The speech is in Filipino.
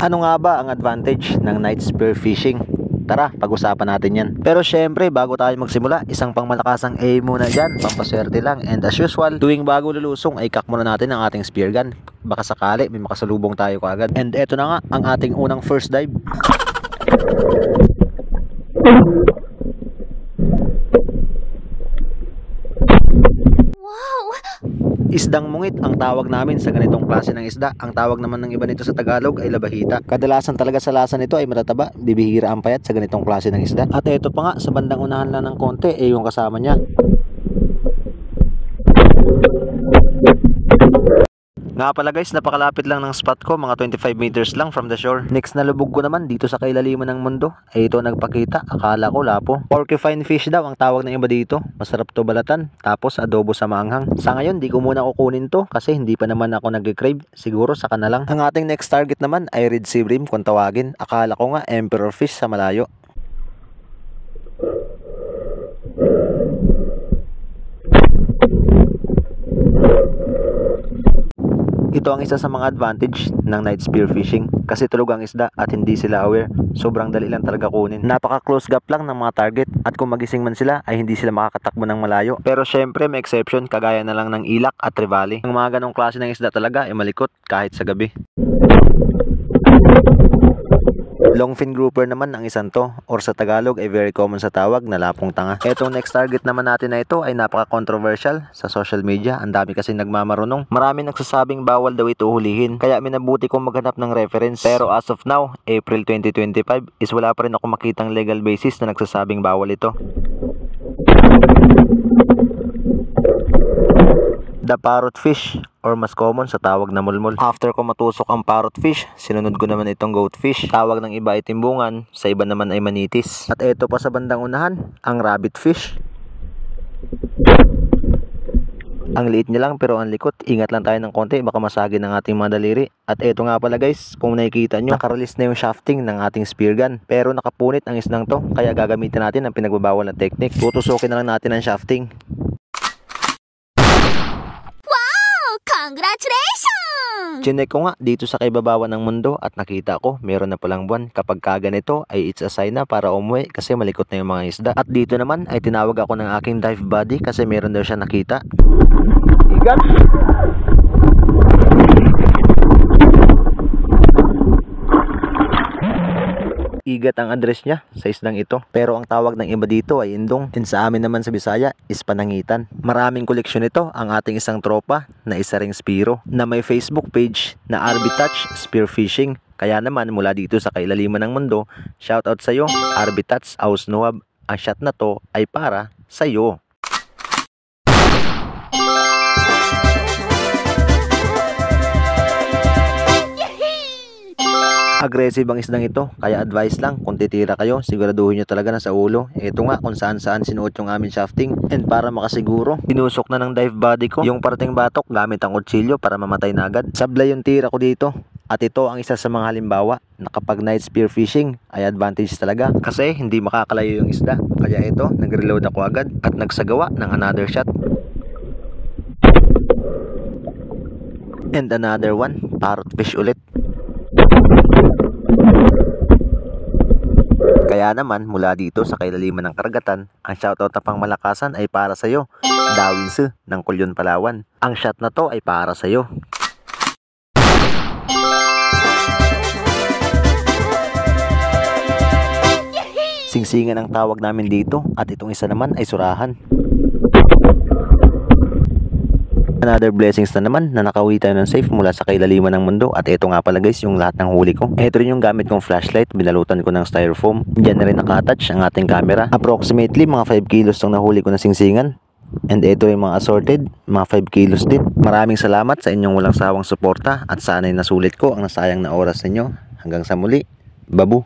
Ano nga ba ang advantage ng night spear fishing? Tara, pag-usapan natin yan. Pero syempre, bago tayo magsimula, isang pangmalakasang aim muna dyan, pampaswerte lang. And as usual, tuwing bago lulusong ay kak muna natin ang ating spear gun. Baka sakali may makasalubong tayo kaagad. And eto na nga, ang ating unang first dive. Isdang mungit ang tawag namin sa ganitong klase ng isda. Ang tawag naman ng iba nito sa Tagalog ay labahita. Kadalasan talaga sa lasa nito ay matataba, bibihira ang payat sa ganitong klase ng isda. At ito pa nga, sa bandang unahan lang ng konti ay yung kasama niya. Nga pala guys, napakalapit lang ng spot ko, mga 25 meters lang from the shore. Next na lubog ko naman dito sa kailaliman ng mundo ay ito nagpakita, akala ko lapo. Porcupine fish daw ang tawag ng iba dito. Masarap to balatan, tapos adobo sa maanghang. Sa ngayon di ko muna kukunin to kasi hindi pa naman ako nag-crave. Siguro saka na lang. Ang ating next target naman ay red sea bream kung tawagin. Akala ko nga emperor fish sa malayo. Ito ang isa sa mga advantage ng night spear fishing kasi tulog ang isda at hindi sila aware. Sobrang dali lang talaga kunin. Napaka close gap lang ng mga target at kung magising man sila ay hindi sila makakatakbo ng malayo. Pero syempre may exception kagaya na lang ng ilak at trevally. Ang mga ganong klase ng isda talaga ay malikot kahit sa gabi. Longfin grouper naman ang isang to, or sa Tagalog ay very common sa tawag na lapong tanga. Etong next target naman natin na ito ay napaka-controversial sa social media. Ang dami kasi nagmamarunong. Marami nagsasabing bawal daw ito hulihin. Kaya minabuti kong maghanap ng reference. Pero as of now, April 2025, is wala pa rin ako makitang legal basis na nagsasabing bawal ito. The parrot fish, or mas common sa tawag na mulmul. After ko matusok ang parrot fish, sinunod ko naman itong goat fish. Tawag ng iba ay timbungan, sa iba naman ay manitis. At ito pa sa bandang unahan, ang rabbit fish. Ang liit niya lang pero ang likot. Ingat lang tayo ng konti, baka masagin ng ating mga daliri. At ito nga pala guys, kung nakikita nyo, nakarelease na yung shafting ng ating spear gun. Pero nakapunit ang isnang to, kaya gagamitin natin ang pinagbabawal na technique. Tutusukin na lang natin ang shafting. Congratulations! Chinek ko nga dito sa kaibabawan ng mundo at nakita ko meron na palang buwan. Kapag kaganito ay it's a sign na para umuwi kasi malikot na yung mga isda. At dito naman ay tinawag ako ng aking dive buddy kasi meron daw siya nakita. Igat! Igat ang address niya sa isdang ito. Pero ang tawag ng iba dito ay indong. And sa amin naman sa Bisaya is panangitan. Maraming koleksyon ito ang ating isang tropa na isa ring Spiro na may Facebook page na RB Touch Spear Fishing. Kaya naman mula dito sa kailaliman ng mundo, shoutout sa iyo RB Touch Aus Nuab. Ang shot na to ay para sa iyo. Aggressive ang isdang ito, kaya advice lang kung titira kayo, siguraduhin nyo talaga na sa ulo. Ito nga kung saan saan sinuot yung aming shafting. And para makasiguro, tinusok na ng dive body ko yung parating batok gamit ang kutsilyo para mamatay na agad. Sablay yung tira ko dito. At ito ang isa sa mga halimbawa na kapag night spear fishing ay advantage talaga kasi hindi makakalayo yung isda. Kaya ito, nag-reload ako agad at nagsagawa ng another shot. And another one, parrot fish ulit. Kaya naman mula dito sa kailaliman ng karagatan, ang shoutout na pangmalakasan ay para sa iyo, Dawin Su ng Kulyon, Palawan. Ang shot na to ay para sa iyo. Singsingan ang tawag namin dito at itong isa naman ay surahan. Another blessings na naman na nakauwi tayo ng safe mula sa kailaliman ng mundo. At ito nga pala guys yung lahat ng huli ko. Ito rin yung gamit kong flashlight, binalutan ko ng styrofoam. Diyan na rin nakatouch ang ating camera. Approximately mga 5 kilos ang nahuli ko na singsingan. And ito yung mga assorted, mga 5 kilos din. Maraming salamat sa inyong walang sawang suporta at sana'y nasulit ko ang nasayang na oras ninyo. Hanggang sa muli, babu!